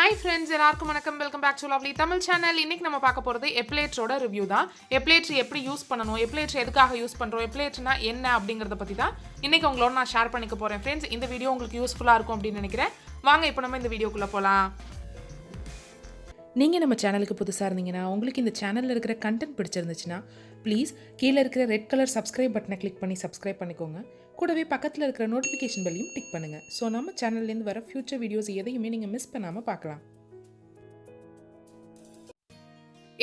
Hi friends, எல்லாருக்கும் வணக்கம். Welcome back to lovely Tamil channel. இன்னைக்கு நம்ம பார்க்க போறது எப்லேட்டரோட ரிவ்யூ தான். எப்லேட்டர் எப்படி யூஸ் பண்ணனும், எப்லேட்டர் எதுக்காக யூஸ் பண்றோம், எப்லேட்டர்னா என்ன அப்படிங்கறத பத்தி தான் இன்னைக்கு உங்களோட நான் ஷேர் பண்ணிக்க போறேன் फ्रेंड्स. இந்த வீடியோ உங்களுக்கு யூஸ்ஃபுல்லா இருக்கும் அப்படி நினைக்கிறேன். வாங்க இப்போ நம்ம இந்த வீடியோக்குள்ள போலாம். நீங்கள் நம்ம சேனலுக்கு புதுசாக இருந்தீங்கன்னா உங்களுக்கு இந்த சேனலில் இருக்கிற கண்டென்ட் பிடிச்சிருந்துச்சுன்னா ப்ளீஸ் கீழே இருக்கிற ரெட் கலர் சப்ஸ்கிரைப் பட்டனை கிளிக் பண்ணி சப்ஸ்கிரைப் பண்ணிக்கோங்க. கூடவே பக்கத்தில் இருக்கிற நோட்டிஃபிகேஷன் பெல்லையும் டிக் பண்ணுங்கள். ஸோ நம்ம சேனல்லேருந்து வர ஃபியூச்சர் வீடியோஸ் எதையுமே நீங்கள் மிஸ் பண்ணாமல் பார்க்கலாம்.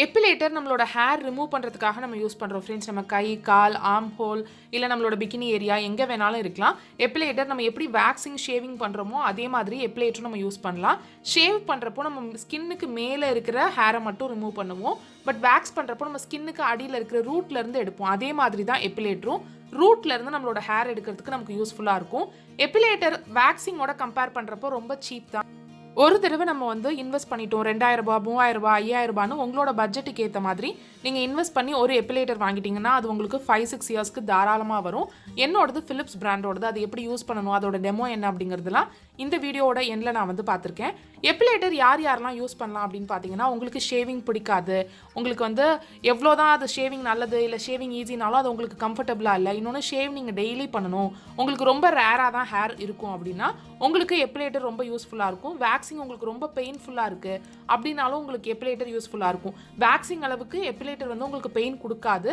எப்பிலேட்டர் நம்மளோட ஹேர் ரிமூவ் பண்ணுறதுக்காக நம்ம யூஸ் பண்ணுறோம் ஃப்ரெண்ட்ஸ். நம்ம கை, கால், ஆர்ம் ஹோல் இல்லை நம்மளோட பிகினி ஏரியா எங்கே வேணாலும் இருக்கலாம். எப்பிலேட்டர் நம்ம எப்படி வேக்சிங் ஷேவிங் பண்ணுறோமோ அதே மாதிரி எப்பிலேட்டரும் நம்ம யூஸ் பண்ணலாம். ஷேவ் பண்ணுறப்போ நம்ம ஸ்கின்னுக்கு மேலே இருக்கிற ஹேரை மட்டும் ரிமூவ் பண்ணுவோம். பட் வேக்ஸ் பண்ணுறப்போ நம்ம ஸ்கின்னுக்கு அடியில் இருக்கிற ரூட்லேருந்து எடுப்போம். அதே மாதிரி தான் எப்பிலேட்டரும் ரூட்லேருந்து நம்மளோட ஹேர் எடுக்கிறதுக்கு நமக்கு யூஸ்ஃபுல்லாக இருக்கும். எப்பிலேட்டர் வேக்சிங்கோட கம்பேர் பண்ணுறப்போ ரொம்ப சீப் தான். ஒரு தடவை நம்ம இன்வெஸ்ட் பண்ணிட்டோம் 2000 ரூபாய் 3000 ரூபாய் 5000 ரூபான்னு உங்களோட பட்ஜெட்டுக்கு ஏற்ற மாதிரி நீங்கள் இன்வெஸ்ட் பண்ணி ஒரு எப்பிலேட்டர் வாங்கிட்டீங்கன்னா அது உங்களுக்கு 5-6 இயர்ஸ்க்கு தாராளமாக வரும். என்னோடது ஃபிலிப்ஸ் பிராண்டோடது. அது எப்படி யூஸ் பண்ணணும், அதோட டெமோ என்ன அப்படிங்கிறதுலாம் இந்த வீடியோவோட எண்ணில் நான் பார்த்துருக்கேன். எப்பிலேட்டர் யாரெல்லாம் யூஸ் பண்ணலாம் அப்படின்னு பார்த்தீங்கன்னா, உங்களுக்கு ஷேவிங் பிடிக்காது, உங்களுக்கு எவ்வளோதான் அது ஷேவிங் நல்லது இல்லை ஷேவிங் ஈஸினாலும் அது உங்களுக்கு கம்ஃபர்டபுளாக இல்லை, இன்னொன்று ஷேவ் நீங்கள் டெய்லி பண்ணணும், உங்களுக்கு ரொம்ப ரேராக தான் ஹேர் இருக்கும் அப்படின்னா உங்களுக்கு எப்பிலேட்டர் ரொம்ப யூஸ்ஃபுல்லாக இருக்கும். வேக்சிங் உங்களுக்கு ரொம்ப பெயின்ஃபுல்லாக இருக்குது அப்படின்னாலும் உங்களுக்கு எப்பிலேட்டர் யூஸ்ஃபுல்லாக இருக்கும். வேக்சிங் அளவுக்கு எப்பிலேட்டர் உங்களுக்கு பெயின் கொடுக்காது.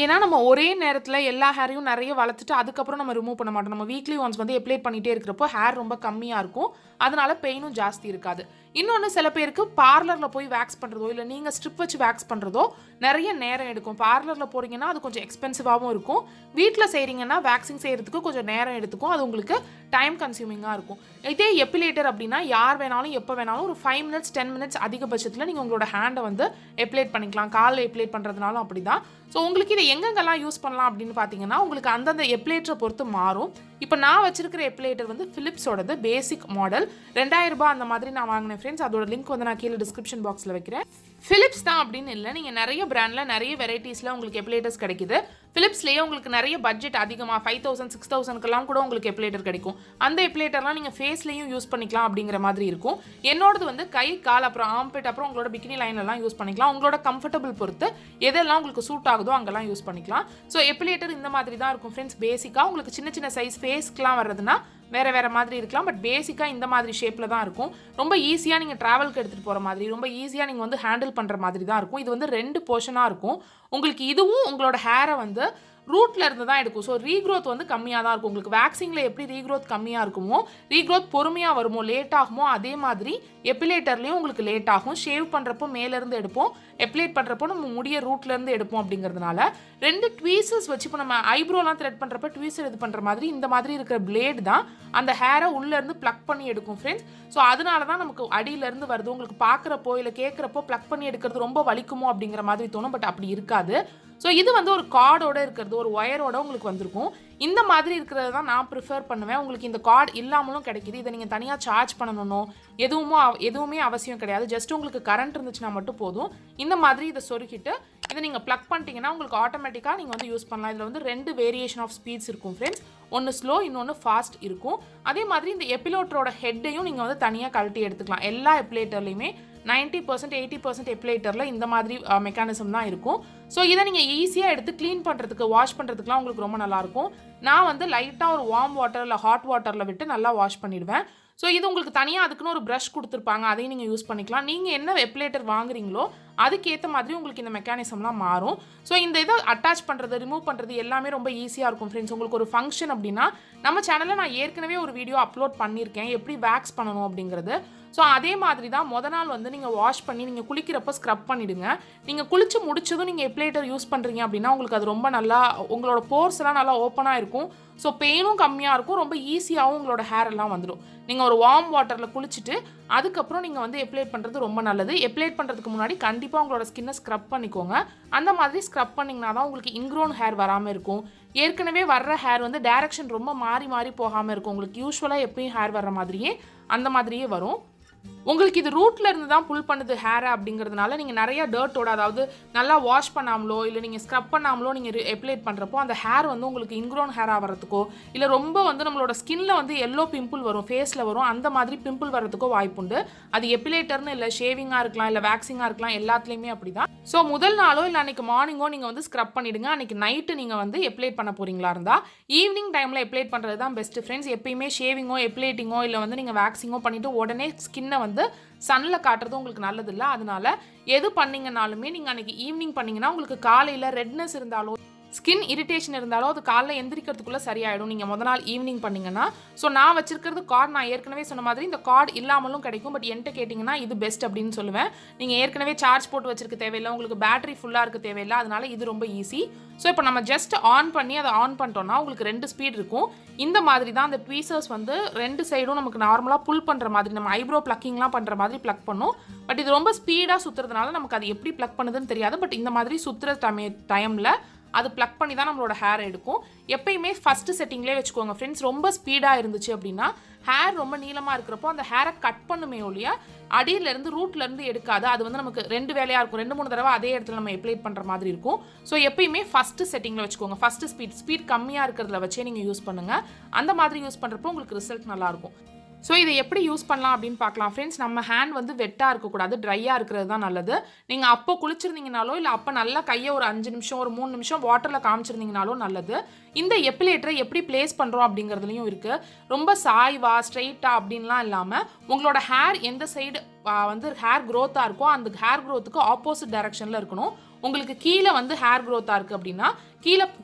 ஏன்னா நம்ம ஒரே நேரத்தில் எல்லா ஹேரையும் நிறைய வளர்த்துட்டு அதுக்கப்புறம் நம்ம ரிமூவ் பண்ண மாட்டோம். நம்ம வீக்லி ஒன்ஸ் எப்ளேட் பண்ணிகிட்டே இருக்கிறப்போ ஹேர் ரொம்ப கம்மியாக இருக்கும், அதனால பெயினும் ஜாஸ்தி இருக்காது. இன்னொன்று சில பேருக்கு பார்லரில் போய் வேக்ஸ் பண்ணுறதோ இல்லை நீங்கள் ஸ்ட்ரிப் வச்சு வேக்ஸ் பண்ணுறதோ நிறைய நேரம் எடுக்கும். பார்லரில் போகிறீங்கன்னா அது கொஞ்சம் எக்ஸ்பென்சிவாகவும் இருக்கும். வீட்டில் செய்கிறீங்கன்னா வேக்சிங் செய்கிறதுக்கு கொஞ்சம் நேரம் எடுத்துக்கும். அது உங்களுக்கு டைம் கன்சியூமிங்காக இருக்கும். இதே எப்பிலேட்டர் அப்படின்னா யார் வேணாலும் எப்போ வேணாலும் ஒரு 5 மினிட்ஸ் 10 மினிட்ஸ் அதிகபட்சத்தில் நீங்கள் உங்களோட ஹேண்டை எப்ளேட் பண்ணிக்கலாம். காலில் எப்ளேட் பண்ணுறதுனாலும் அப்படி தான். ஸோ உங்களுக்கு இதை எங்கெங்கெல்லாம் யூஸ் பண்ணலாம் அப்படின்னு பார்த்தீங்கன்னா உங்களுக்கு அந்தந்த எப்லேட்டரை பொறுத்து மாறும். இப்போ நான் வச்சிருக்கிற எப்பிலேட்டர் ஃபிலிப்ஸோடது பேசிக் மாடல் 2000 ரூபாய் அந்த மாதிரி நான் வாங்கினேன் ஃப்ரெண்ட்ஸ். அதோட லிங்க் நான் கீழே டிஸ்கிரிப்ஷன் பாக்ஸில் வைக்கிறேன். ஃபிலிப்ஸ் தான் அப்படின்னு இல்லை, நீங்கள் நிறைய பிராண்டில் நிறைய வெரைட்டிஸில் உங்களுக்கு எப்பிலேட்டர்ஸ் கிடைக்குது. ஃபிலிப்ஸ்லேயே உங்களுக்கு நிறைய பட்ஜெட் அதிகமாக 5000 6000க்கெல்லாம் கூட உங்களுக்கு எப்பிலேட்டர் கிடைக்கும். அந்த எப்பிலேட்டர்லாம் நீங்கள் ஃபேஸ்லேயும் யூஸ் பண்ணிக்கலாம் அப்படிங்கிற மாதிரி இருக்கும். என்னோடது கை, கால், அப்புறம் ஆம்பிட், அப்புறம் உங்களோட பிகினி லைன்லாம் யூஸ் பண்ணிக்கலாம். உங்களோட கம்ஃபர்டபுள் பொறுத்து எதெல்லாம் உங்களுக்கு சூட் ஆகுதோ அங்கெல்லாம் யூஸ் பண்ணிக்கலாம். ஸோ எப்பிலேட்டர் இந்த மாதிரி தான் இருக்கும் ஃப்ரெண்ட்ஸ். பேசிக்காக உங்களுக்கு சின்ன சின்ன சைஸ் ஃபேஸ்க்குலாம் வர்றதுன்னா வேறு மாதிரி இருக்கலாம். பட் பேசிக்காக இந்த மாதிரி ஷேப்பில் தான் இருக்கும். ரொம்ப ஈஸியாக நீங்கள் ட்ராவலுக்கு எடுத்துகிட்டு போகிற மாதிரி, ரொம்ப ஈஸியாக நீங்கள் ஹேண்டில் பண்ணுற மாதிரி தான் இருக்கும். இது 2 போர்ஷனாக இருக்கும். உங்களுக்கு இதுவும் உங்களோட ஹேரை ரூட்ல இருந்து தான் எடுக்கும். ஸோ ரீக்ரோத் கம்மியாக தான் இருக்கும். உங்களுக்கு வேக்சிங்கில் எப்படி ரீக்ரோத் கம்மியாக இருக்குமோ, ரீக்ரோத் பொறுமையாக வருமோ, லேட் ஆகுமோ, அதே மாதிரி எப்பிலேட்டர்லேயும் உங்களுக்கு லேட் ஆகும். ஷேவ் பண்ணுறப்போ மேலேருந்து எடுப்போம், எப்ளேட் பண்ணுறப்போ நம்ம முடிய ரூட்லேருந்து எடுப்போம். அப்படிங்கிறதுனால 2 ட்வீசர்ஸ் வச்சு இப்போ நம்ம ஐப்ரோலாம் த்ரெட் பண்ணுறப்ப ட்வீசர் இது பண்ணுற மாதிரி இந்த மாதிரி இருக்கிற பிளேடு தான் அந்த ஹேரை உள்ளேருந்து ப்ளக் பண்ணி எடுக்கும் ஃப்ரெண்ட்ஸ். ஸோ அதனால தான் நமக்கு அடியிலேருந்து வருது. உங்களுக்கு பார்க்குறப்போ இல்லை கேட்குறப்போ ப்ளக் பண்ணி எடுக்கிறது ரொம்ப வலிக்குமோ அப்படிங்கிற மாதிரி தோணும். பட் அப்படி இருக்காது. ஸோ இது ஒரு கார்டோட இருக்கிறது, ஒரு ஒயரோட உங்களுக்கு வந்திருக்கும். இந்த மாதிரி இருக்கிறது தான் நான் ப்ரிஃபர் பண்ணுவேன். உங்களுக்கு இந்த கார்டு இல்லாமலும் கிடைக்கிது. இதை நீங்கள் தனியாக சார்ஜ் பண்ணணும் எதுவுமே அவசியம் கிடையாது. ஜஸ்ட் உங்களுக்கு கரண்ட் இருந்துச்சுன்னா மட்டும் போதும். இந்த மாதிரி இதை சொருக்கிட்டு இதை நீங்கள் ப்ளக் பண்ணிட்டீங்கன்னா உங்களுக்கு ஆட்டோமேட்டிக்காக நீங்கள் யூஸ் பண்ணலாம். இதில் 2 வேரியேஷன் ஆஃப் ஸ்பீட்ஸ் இருக்கும் ஃப்ரெண்ட்ஸ். ஒன்று ஸ்லோ, இன்னொன்று ஃபாஸ்ட் இருக்கும். அதே மாதிரி இந்த எப்பிலேட்டரோட ஹெட்டையும் நீங்கள் தனியாக கழட்டி எடுத்துக்கலாம். எல்லா எப்பிலேட்டர்லையுமே 90% 80% எப்பிலேட்டரில் இந்த மாதிரி மெக்கானிசம் தான் இருக்கும். ஸோ இதை நீங்கள் ஈஸியாக எடுத்து க்ளீன் பண்ணுறதுக்கு, வாஷ் பண்ணுறதுக்குலாம் உங்களுக்கு ரொம்ப நல்லாயிருக்கும். நான் லைட்டாக ஒரு வார்ம் வாட்டர் இல்லை ஹாட் வாட்டரில் விட்டு நல்லா வாஷ் பண்ணிடுவேன். ஸோ இது உங்களுக்கு தனியாக அதுக்குன்னு ஒரு ப்ரஷ் கொடுத்துருப்பாங்க, அதையும் நீங்கள் யூஸ் பண்ணிக்கலாம். நீங்கள் என்ன எப்பிலேட்டர் வாங்குறீங்களோ அதுக்கேற்ற மாதிரி உங்களுக்கு இந்த மெக்கானிசம்லாம் மாறும். ஸோ இந்த இதை அட்டாச் பண்ணுறது, ரிமூவ் பண்ணுறது எல்லாமே ரொம்ப ஈஸியாக இருக்கும் ஃப்ரெண்ட்ஸ். உங்களுக்கு ஒரு ஃபங்க்ஷன் அப்படின்னா நம்ம சேனலில் நான் ஏற்கனவே ஒரு வீடியோ அப்லோட் பண்ணியிருக்கேன் எப்படி வேக்ஸ் பண்ணணும் அப்படிங்கிறது. ஸோ அதே மாதிரி தான் நாள் நீங்கள் வாஷ் பண்ணி நீங்கள் குளிக்கிறப்ப ஸ்க்ரப் பண்ணிவிடுங்க. நீங்கள் குளிச்சு முடிச்சதும் நீங்கள் எப்பிலேட்டர் யூஸ் பண்ணுறீங்க அப்படின்னா உங்களுக்கு அது ரொம்ப நல்லா உங்களோட போர்ஸ் எல்லாம் நல்லா ஓப்பனாக இருக்கும். ஸோ பெயினும் கம்மியாக இருக்கும். ரொம்ப ஈஸியாகவும் உங்களோட ஹேர் எல்லாம் வந்துடும். நீங்கள் ஒரு வார்ம் வாட்டரில் குளிச்சுட்டு அதுக்கப்புறம் நீங்கள் எப்ளேட் பண்ணுறது ரொம்ப நல்லது. எப்ளேட் பண்ணுறதுக்கு முன்னாடி கண்டிப்பாக உங்களோட ஸ்கின்னை ஸ்க்ரப் பண்ணிக்கோங்க. அந்த மாதிரி ஸ்க்ரப் பண்ணிங்கன்னா தான் உங்களுக்கு இன்க்ரோன் ஹேர் வராமல் இருக்கும். ஏற்கனவே வர்ற ஹேர் டைரக்ஷன் ரொம்ப மாறி போகாமல் இருக்கும். உங்களுக்கு யூஸ்வலாக எப்பயும் ஹேர் வர்ற மாதிரியே அந்த மாதிரியே வரும். உங்களுக்கு இது ரூட்ல இருந்து தான் புல் பண்ணுது ஹேரை அப்படிங்கிறதுனால நீங்கள் நிறைய டர்ட்டோட, அதாவது நல்லா வாஷ் பண்ணாமலோ இல்லை நீங்கள் ஸ்க்ரப் பண்ணாமலோ நீங்கள் எப்ளைட் பண்ணுறப்போ அந்த ஹேர் வந்து உங்களுக்கு இன்க்ரோன் ஹேர் ஆகிறதுக்கோ இல்லை ரொம்ப வந்து நம்மளோட ஸ்கின்ல வந்து எல்லோ பிம்பிள் வரும், ஃபேஸில் வரும், அந்த மாதிரி பிம்பிள் வரதுக்கோ வாய்ப்புண்டு. அது எப்பிலேட்டர்னு இல்லை, ஷேவிங்காக இருக்கலாம் இல்லை வேக்சிங்காக இருக்கலாம், எல்லாத்துலேயுமே அப்படி தான். ஸோ முதல் நாளோ இல்லை அன்றைக்கி மார்னிங்கோ நீங்கள் வந்து ஸ்க்ரப் பண்ணிவிடுங்க. அன்றைக்கி நைட்டு நீங்கள் வந்து எப்ளைட் பண்ண போகிறீங்களா இருந்தால் ஈவினிங் டைமில் எப்ளைட் பண்ணுறது தான் பெஸ்ட்டு ஃப்ரெண்ட்ஸ். எப்பயுமே ஷேவிங்கோ எப்ளைட்டிங்கோ இல்லை வந்து நீங்கள் வேக்சிங்கோ பண்ணிவிட்டு உடனே ஸ்கின்னை வந்து சன்னில் காட்டுறது உங்களுக்கு நல்லது இல்லை. அதனால எது பண்ணிங்கனாலுமே நீங்கள் அன்றைக்கி ஈவினிங் பண்ணிங்கன்னா உங்களுக்கு காலையில் ரெட்னஸ் இருந்தாலோ ஸ்கின் இரிட்டேஷன் இருந்தாலும் அது காலைல எந்திரிக்கிறதுக்குள்ளே சரியாயிடும் நீங்கள் முதல் நாள் ஈவினிங் பண்ணிங்கன்னா. ஸோ நான் வச்சிருக்கிறது கார்டு, நான் ஏற்கனவே சொன்ன மாதிரி இந்த கார்டு இல்லாமலும் கிடைக்கும். பட் என்கிட்ட கேட்டிங்கன்னா இது பெஸ்ட் அப்படின்னு சொல்லுவேன். நீங்கள் ஏற்கனவே சார்ஜ் போட்டு வச்சிருக்க தேவையில்லை, உங்களுக்கு பேட்டரி ஃபுல்லாக இருக்க தேவையில்லை, அதனால இது ரொம்ப ஈஸி. ஸோ இப்போ நம்ம ஜஸ்ட் ஆன் பண்ணி அதை ஆன் பண்ணிட்டோம்னா உங்களுக்கு 2 ஸ்பீட் இருக்கும். இந்த மாதிரி தான் அந்த ட்வீசர்ஸ் வந்து 2 சைடும் நமக்கு நார்மலாக புல் பண்ணுற மாதிரி, நம்ம ஐப்ரோ ப்ளக்கிங்லாம் பண்ணுற மாதிரி ப்ளக் பண்ணும். பட் இது ரொம்ப ஸ்பீடாக சுற்றுறதுனால நமக்கு அது எப்படி ப்ளக் பண்ணுதுன்னு தெரியாது. பட் இந்த மாதிரி சுற்றுற டைமில் அது ப்ளக் பண்ணி தான் நம்மளோட ஹேர் எடுக்கும். எப்பயுமே ஃபஸ்ட்டு செட்டிங்லேயே வச்சுக்கோங்க ஃப்ரெண்ட்ஸ். ரொம்ப ஸ்பீடாக இருந்துச்சு அப்படின்னா ஹேர் ரொம்ப நீளமாக இருக்கிறப்போ அந்த ஹேரை கட் பண்ணுமே ஒழிய அடியிலேருந்து ரூட்லேருந்து எடுக்காது. அது வந்து நமக்கு 2 வேலையாக இருக்கும், 2-3 தடவை அதே இடத்துல நம்ம எப்ளைட் பண்ணுற மாதிரி இருக்கும். ஸோ எப்பயுமே ஃபஸ்ட்டு செட்டிங்கில் வச்சுக்கோங்க. ஃபஸ்ட்டு ஸ்பீட் கம்மியாக இருக்கிறதுல வச்சே நீங்கள் யூஸ் பண்ணுங்கள். அந்த மாதிரி யூஸ் பண்ணுறப்போ உங்களுக்கு ரிசல்ட் நல்லாயிருக்கும். ஸோ இதை எப்படி யூஸ் பண்ணலாம் அப்படின்னு பார்க்கலாம் ஃப்ரெண்ட்ஸ். நம்ம ஹேண்ட் வந்து வெட்டாக இருக்கக்கூடாது, ட்ரையாக இருக்கிறது தான் நல்லது. நீங்கள் அப்போ குளிச்சிருந்தீங்கனாலோ இல்லை அப்போ நல்லா கையை ஒரு 5 நிமிஷம் ஒரு 3 நிமிஷம் வாட்டரில் காமிச்சிருந்தீங்கனாலோ நல்லது. இந்த எப்பிலேட்டரை எப்படி பிளேஸ் பண்ணுறோம் அப்படிங்கிறதுலையும் இருக்குது. ரொம்ப சாய்வா ஸ்ட்ரெயிட்டாக அப்படின்லாம் இல்லாமல் உங்களோட ஹேர் எந்த சைடு வந்து ஹேர் க்ரோத்தாக இருக்கோ அந்த ஹேர் க்ரோத்துக்கு ஆப்போசிட் டைரக்ஷனில் இருக்கணும். உங்களுக்கு கீழே வந்து ஹேர் க்ரோத்தாக இருக்குது அப்படின்னா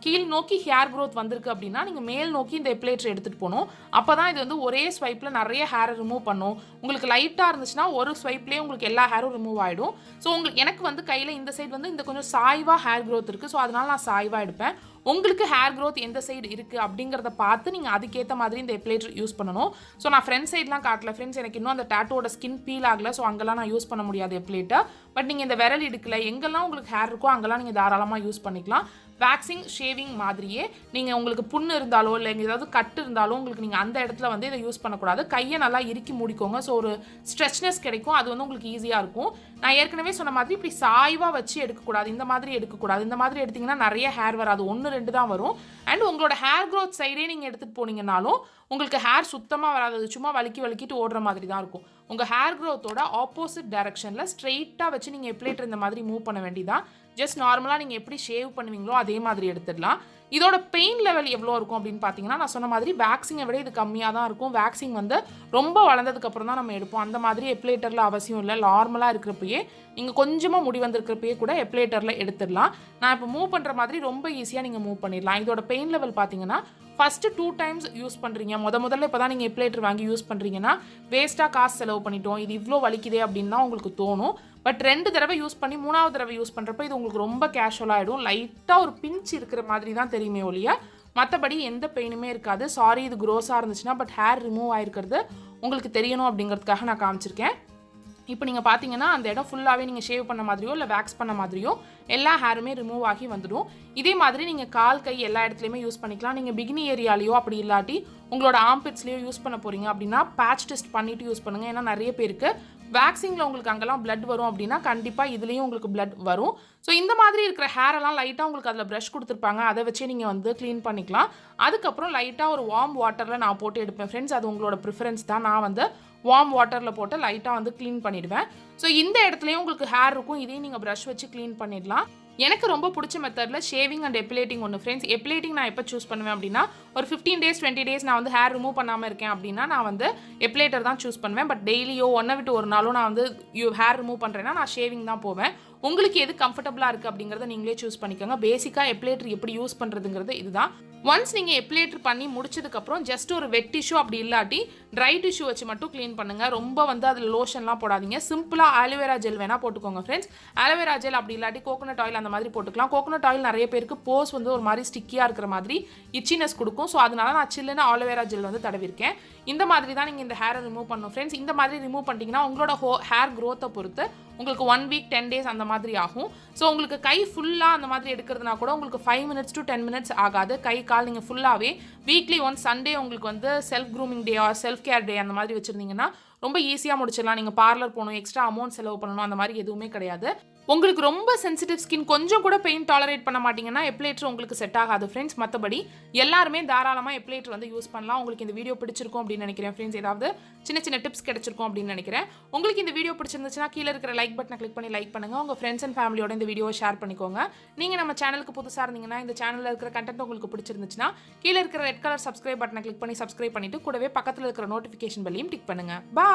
கீழ் நோக்கி ஹேர் க்ரோத் வந்திருக்கு அப்படின்னா நீங்கள் மேல் நோக்கி இந்த எப்பிலேட்டர் எடுத்துகிட்டு போகணும். அப்போ தான் இது வந்து ஒரே ஸ்வைப்பில் நிறைய ஹேரை ரிமூவ் பண்ணும். உங்களுக்கு லைட்டாக இருந்துச்சுன்னா ஒரு ஸ்வைப்லேயே உங்களுக்கு எல்லா ஹேரும் ரிமூவ் ஆகிடும். ஸோ எனக்கு வந்து கையில் இந்த சைடு வந்து இந்த கொஞ்சம் சாய்வாக ஹேர் க்ரோத் இருக்குது. ஸோ அதனால் நான் சாய்வாக எடுப்பேன். உங்களுக்கு ஹேர் க்ரோத் எந்த சைடு இருக்குது அப்படிங்கிறத பார்த்து நீங்கள் அதுக்கேற்ற மாதிரி இந்த எப்பிலேட்டர் யூஸ் பண்ணணும். ஸோ நான் ஃப்ரண்ட் சைட்லாம் காட்டல ஃப்ரெண்ட்ஸ், எனக்கு இன்னும் அந்த டேட்டோட ஸ்கின் பீல் ஆகலை. ஸோ அங்கெல்லாம் நான் யூஸ் பண்ண முடியாது எப்பிலேட்டர். பட் நீங்கள் இந்த விரல் இடுக்கல எங்கெல்லாம் உங்களுக்கு ஹேர் இருக்கோ அங்கெல்லாம் நீங்கள் தாராளமாக யூஸ் பண்ணிக்கலாம். வேக்சிங் ஷேவிங் மாதிரியே நீங்கள் உங்களுக்கு புண்ணு இருந்தாலோ இல்லை ஏதாவது கட்டு இருந்தாலோ உங்களுக்கு நீங்கள் அந்த இடத்துல வந்து இதை யூஸ் பண்ணக்கூடாது. கையை நல்லா இறுக்கி மூடிக்கோங்க. ஸோ ஒரு ஸ்ட்ரெச்னஸ் கிடைக்கும், அது வந்து உங்களுக்கு ஈஸியாக இருக்கும். நான் ஏற்கனவே சொன்ன மாதிரி இப்படி சாய்வாக வச்சு எடுக்கக்கூடாது, இந்த மாதிரி எடுக்கக்கூடாது. இந்த மாதிரி எடுத்திங்கன்னா நிறைய ஹேர் வராது, 1-2 தான் வரும். அண்ட் உங்களோட ஹேர் க்ரோத் சைடே நீங்கள் எடுத்துகிட்டு போனீங்கன்னாலும் உங்களுக்கு ஹேர் சுத்தமாக வராது, சும்மா வலிக்கிட்டு ஓடுற மாதிரி தான் இருக்கும். உங்கள் ஹேர் க்ரோத்தோட ஆப்போசிட் டைரக்ஷனில் ஸ்ட்ரெயிட்டாக வச்சு நீங்கள் எப்பிலேட்டர் இந்த மாதிரி மூவ் பண்ண வேண்டியதான். ஜஸ்ட் நார்மலாக நீங்கள் எப்படி ஷேவ் பண்ணுவீங்களோ அதே மாதிரி எடுத்துடலாம். இதோட பெயின் லெவல் எவ்வளோ இருக்கும் அப்படின்னு பார்த்தீங்கன்னா நான் சொன்ன மாதிரி வேக்சிங்கை விட இது கம்மியாக தான் இருக்கும். வேக்சிங் வந்து ரொம்ப வளர்ந்ததுக்கப்புறம் தான் நம்ம எடுப்போம். அந்த மாதிரி எப்பிலேட்டரில் அவசியம் இல்லை. நார்மலாக இருக்கிறப்பயே நீங்கள் கொஞ்சமாக முடி வந்திருக்கிறப்பயே கூட எப்பிலேட்டரில் எடுத்துடலாம். நான் இப்போ மூவ் பண்ணுற மாதிரி ரொம்ப ஈஸியாக நீங்கள் மூவ் பண்ணிடலாம். இதோட பெயின் லெவல் பார்த்தீங்கன்னா ஃபஸ்ட்டு 2 டைம்ஸ் யூஸ் பண்ணுறீங்க, முதல்ல இப்போ தான் நீங்கள் எப்பிலேட்டர் வாங்கி யூஸ் பண்ணுறீங்கன்னா வேஸ்ட்டாக காசு செலவு பண்ணிட்டோம், இது இவ்வளோ வலிக்குதே அப்படின்னு தான் உங்களுக்கு தோணும். பட் 2 தடவை யூஸ் பண்ணி 3ஆவது தடவை யூஸ் பண்ணுறப்ப இது உங்களுக்கு ரொம்ப கேஷுவலாகிடும். லைட்டாக ஒரு பிஞ்ச் இருக்கிற மாதிரி தான் தெரியுமே ஒழிய மற்றபடி எந்த பெயினுமே இருக்காது. சாரி இது க்ரோஸாக இருந்துச்சுன்னா, பட் ஹேர் ரிமூவ் ஆகிருக்கிறது உங்களுக்கு தெரியணும் அப்படிங்கிறதுக்காக நான் காமிச்சிருக்கேன். இப்போ நீங்கள் பார்த்தீங்கன்னா அந்த இடம் ஃபுல்லாகவே நீங்கள் ஷேவ் பண்ண மாதிரியோ இல்லை வேக்ஸ் பண்ண மாதிரியோ எல்லா ஹேருமே ரிமூவ் ஆகி வந்துடும். இதே மாதிரி நீங்கள் கால் கை எல்லா இடத்துலையுமே யூஸ் பண்ணிக்கலாம். நீங்கள் பிகினி ஏரியாலையோ அப்படி இல்லாட்டி உங்களோட ஆம்பிட்ஸ்லேயோ யூஸ் பண்ண போகிறீங்க அப்படின்னா பேட்ச் டெஸ்ட் பண்ணிவிட்டு யூஸ் பண்ணுங்கள். ஏன்னா நிறைய பேருக்கு வேக்சிங்கில் உங்களுக்கு அங்கெல்லாம் பிளட் வரும் அப்படின்னா கண்டிப்பாக இதுலேயும் உங்களுக்கு பிளட் வரும். ஸோ இந்த மாதிரி இருக்கிற ஹேரெல்லாம் லைட்டாக உங்களுக்கு அதில் ப்ரஷ் கொடுத்துருப்பாங்க, அதை வச்சே நீங்கள் வந்து க்ளீன் பண்ணிக்கலாம். அதுக்கப்புறம் லைட்டாக ஒரு வார்ம் வாட்டரில் நான் போட்டு எடுப்பேன் ஃப்ரெண்ட்ஸ். அது உங்களோட ப்ரிஃபரன்ஸ் தான். நான் வந்து வார்ம் வாட்டரில் போட்டு லைட்டாக வந்து க்ளீன் பண்ணிடுவேன். ஸோ இந்த இடத்துலையும் உங்களுக்கு ஹேர் இருக்கும், இதையும் நீங்கள் ப்ரஷ் வச்சு க்ளீன் பண்ணிடலாம். எனக்கு ரொம்ப பிடிச்ச மெத்தடில் ஷேவிங் அண்ட் எப்பிலேட்டிங் ஒன்று ஃப்ரெண்ட்ஸ். எப்பிலேட்டிங் நான் எப்போ சூஸ் பண்ணுவேன் அப்படின்னா ஒரு 15 days 20 days நான் வந்து ஹேர் ரிமூவ் பண்ணாமல் இருக்கேன் அப்படின்னா நான் வந்து எப்பிலேட்டர் தான் சூஸ் பண்ணுவேன். பட் டெய்லியோ 1 விட்டு ஒரு நாளோ நான் வந்து ஹேர் ரிமூவ் பண்ணுறேன்னா நான் ஷேவிங் தான் போவேன். உங்களுக்கு எது கம்ஃபர்டபுளாக இருக்குது அப்படிங்கிறத நீங்களே சூஸ் பண்ணிக்கோங்க. பேசிக்காக எப்பிலேட்டர் எப்படி யூஸ் பண்ணுறதுங்கிறது இதுதான். ஒன்ஸ் நீங்கள் எப்பிலேட்டர் பண்ணி முடிச்சதுக்கப்புறம் ஜஸ்ட் ஒரு வெட் டிஷ்யூ அப்படி இல்லாட்டி ட்ரை டிஷ்யூ வச்சு மட்டும் க்ளீன் பண்ணுங்கள். ரொம்ப வந்து அதில் லோஷன்லாம் போடாதீங்க. சிம்பிளாக ஆலோவேரா ஜெல் வேணால் போட்டுக்கோங்க ஃப்ரெண்ட்ஸ். ஆலோவேரா ஜெல் அப்படி இல்லாட்டி கோகோனட் ஆயில் அந்த மாதிரி போட்டுக்கலாம். கோகோனட் ஆயில் நிறைய பேருக்கு போஸ் வந்து ஒரு மாதிரி ஸ்டிக்கியாக இருக்கிற மாதிரி இச்சினஸ் கொடுக்கும். ஸோ அதனால நான் சில்லுன்னு ஆலோவேரா ஜெல் வந்து தடவிருக்கேன். இந்த மாதிரி தான் நீங்கள் இந்த ஹேரை ரிமூவ் பண்ணணும் ஃப்ரெண்ட்ஸ். இந்த மாதிரி ரிமூவ் பண்ணிட்டீங்கன்னா உங்களோட ஹேர் க்ரோத்தை பொறுத்து உங்களுக்கு 1 week 10 days அந்த மாதிரி ஆகும். ஸோ உங்களுக்கு கை ஃபுல்லாக அந்த மாதிரி எடுக்கிறதுனா கூட உங்களுக்கு 5 minutes to 10 minutes ஆகாது. கை கால் நீங்கள் ஃபுல்லாகவே வீக்லி ஒன்ஸ் சண்டே உங்களுக்கு வந்து self grooming day or self care டே அந்த மாதிரி வச்சுருந்தீங்கன்னா ரொம்ப ஈஸியாக முடிச்சிடலாம். நீங்கள் பார்லர் போகணும், எக்ஸ்ட்ரா அமௌண்ட் செலவு பண்ணணும், அந்த மாதிரி எதுவுமே கிடையாது. உங்களுக்கு ரொம்ப சென்சிட்டிவ் ஸ்கின், கொஞ்சம் கூட பெயின் டாலரேட் பண்ண மாட்டீங்கன்னா எப்பிலேட்டர் உங்களுக்கு செட் ஆகாது ஃப்ரெண்ட்ஸ். மற்றபடி எல்லாருமே தாராளமாக எப்பிலேட்டர் வந்து யூஸ் பண்ணலாம். உங்களுக்கு இந்த வீடியோ பிடிச்சிருக்கும் அப்படின்னு நினைக்கிறேன் ஃப்ரெண்ட்ஸ். ஏதாவது சின்ன சின்ன டிப்ஸ் கிடைச்சிருக்கும் அப்படின்னு நினைக்கிறேன். உங்களுக்கு இந்த வீடியோ பிடிச்சிருந்துச்சுன்னா கீழே இருக்கிற லைக் பட்டனை கிளிக் பண்ணி லைக் பண்ணுங்கள். உங்கள் ஃப்ரெண்ட்ஸ் அண்ட் ஃபேமிலியோட இந்த வீடியோவை ஷேர் பண்ணிக்கோங்க. நீங்கள் நம்ம சேனலுக்கு புதுசாக இருந்தீங்கன்னா, இந்த சேனலில் இருக்கிற கண்டென்ட் உங்களுக்கு பிடிச்சிருந்துச்சுன்னா கீழே இருக்கிற ரெட் கலர் சப்ஸ்கிரைப் பட்டனை கிளிக் பண்ணி சப்ஸ்கிரைப் பண்ணிட்டு கூடவே பக்கத்தில் இருக்கிற நோட்டிஃபிகேஷன் பெல்லையும் டிக் பண்ணுங்கள். பாய்.